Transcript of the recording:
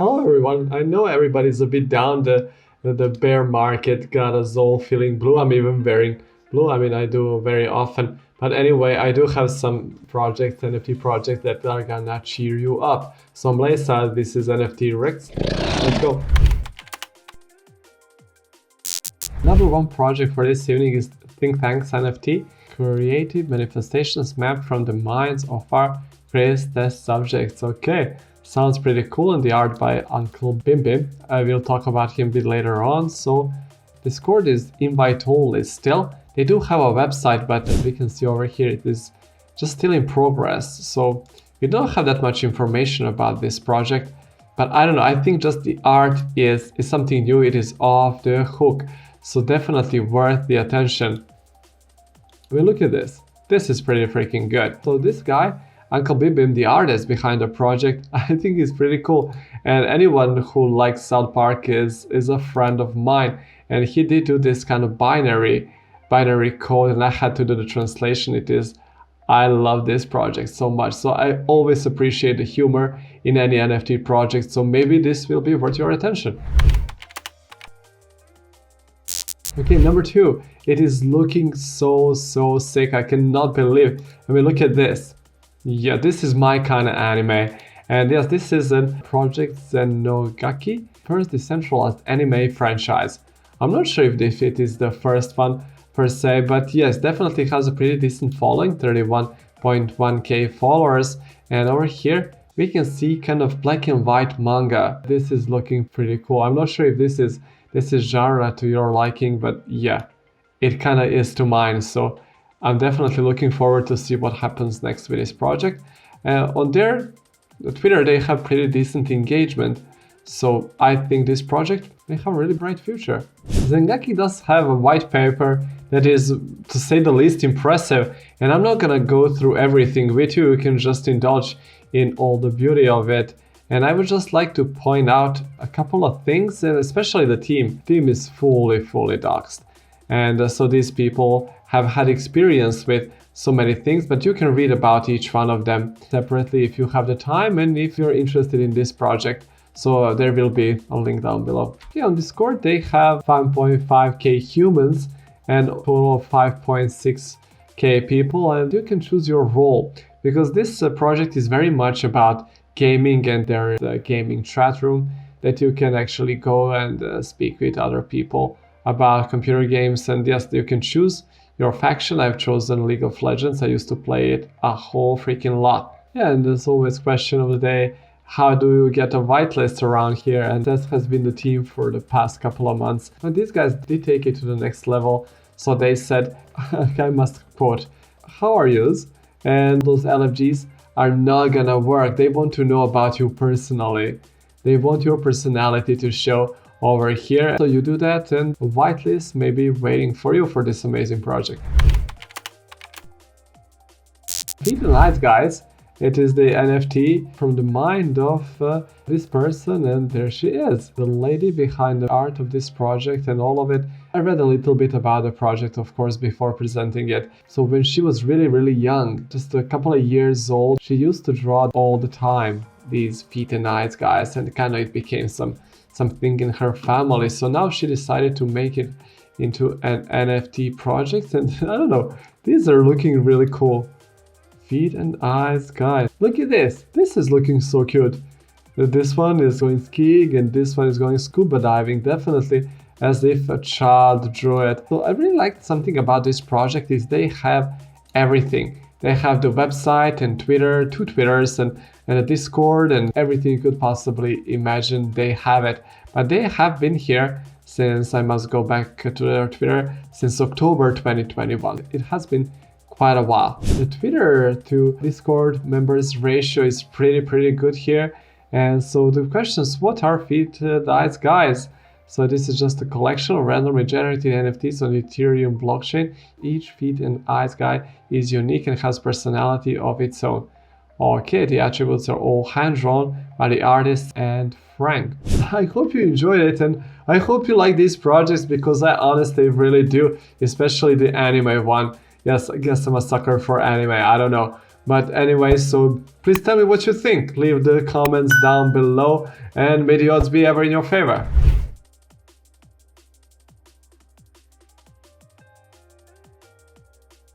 Hello everyone. I know everybody's a bit down. The bear market got us all feeling blue. I'm even wearing blue. I mean, I do very often. But anyway, I do have some projects, NFT projects that are gonna cheer you up. So I'm Lesa, this is NFT Rex. Let's go. Number one project for this evening is Think Tanks NFT. Creative manifestations mapped from the minds of our greatest test subjects. Okay. Sounds pretty cool, and the art by Uncle Bim Bim. I will talk about him a bit later on. So Discord is invite only still. They do have a website, but as we can see over here, it is just still in progress. So we don't have that much information about this project, but I don't know. I think just the art is something new. It is off the hook. So definitely worth the attention. I mean, look at this. This is pretty freaking good. So this guy, Uncle Bim Bim, the artist behind the project, I think is pretty cool. And anyone who likes South Park is a friend of mine. And he did do this kind of binary code, and I had to do the translation. I love this project so much. So I always appreciate the humor in any NFT project. So maybe this will be worth your attention. Okay, number two. It is looking so sick. I cannot believe. I mean, look at this. Yeah, this is my kind of anime. And yes, this is a Project Zenogaki, first decentralized anime franchise. I'm not sure if it is the first one per se, but yes, definitely has a pretty decent following, 31.1k followers. And over here, we can see kind of black and white manga. This is looking pretty cool. I'm not sure if this is genre to your liking, but yeah, it kind of is to mine. So I'm definitely looking forward to see what happens next with this project. On their Twitter, they have pretty decent engagement. So I think this project may have a really bright future. Zengaki does have a white paper that is, to say the least, impressive. And I'm not gonna go through everything with you. You can just indulge in all the beauty of it. And I would just like to point out a couple of things, and especially the team. The team is fully doxed. And so these people have had experience with so many things, but you can read about each one of them separately if you have the time and if you're interested in this project. So there will be a link down below. Okay, on Discord, they have 5.5k humans and a total of 5.6k people, and you can choose your role because this project is very much about gaming, and there is a gaming chat room that you can actually go and speak with other people about computer games. And yes, you can choose your faction. I've chosen League of Legends. I used to play it a whole freaking lot. Yeah, and there's always question of the day, how do you get a whitelist around here? And that has been the team for the past couple of months. But these guys did take it to the next level. So they said, I must quote, how are yous? And those LFGs are not gonna work. They want to know about you personally. They want your personality to show over here. So you do that, and a whitelist may be waiting for you for this amazing project. Feed the Night, guys. It is the NFT from the mind of this person, and there she is, the lady behind the art of this project and all of it. I read a little bit about the project, of course, before presenting it. So when she was really young, just a couple of years old, she used to draw all the time these Feet and Nights, guys, and kind of it became something in her family. So now she decided to make it into an NFT project, and I don't know, these are looking really cool. Feet and eyes, guys. Look at this. This is looking so cute. This one is going skiing and this one is going scuba diving, definitely as if a child drew it. So I really liked something about this project is they have everything. They have the website and Twitter, 2 Twitters and a Discord, and everything you could possibly imagine, they have it. But they have been here since, I must go back to their Twitter, since October 2021. It has been quite a while. The Twitter to Discord members ratio is pretty good here. And so the question is, what are Feet and Eyes, guys? So this is just a collection of randomly generated NFTs on the Ethereum blockchain. Each Feet and Eyes guy is unique and has personality of its own. Okay, the attributes are all hand-drawn by the artist and Frank. I hope you enjoyed it, and I hope you like these projects because I honestly really do, especially the anime one. Yes, I guess I'm a sucker for anime, I don't know. But anyway, so please tell me what you think. Leave the comments down below and may the odds be ever in your favor.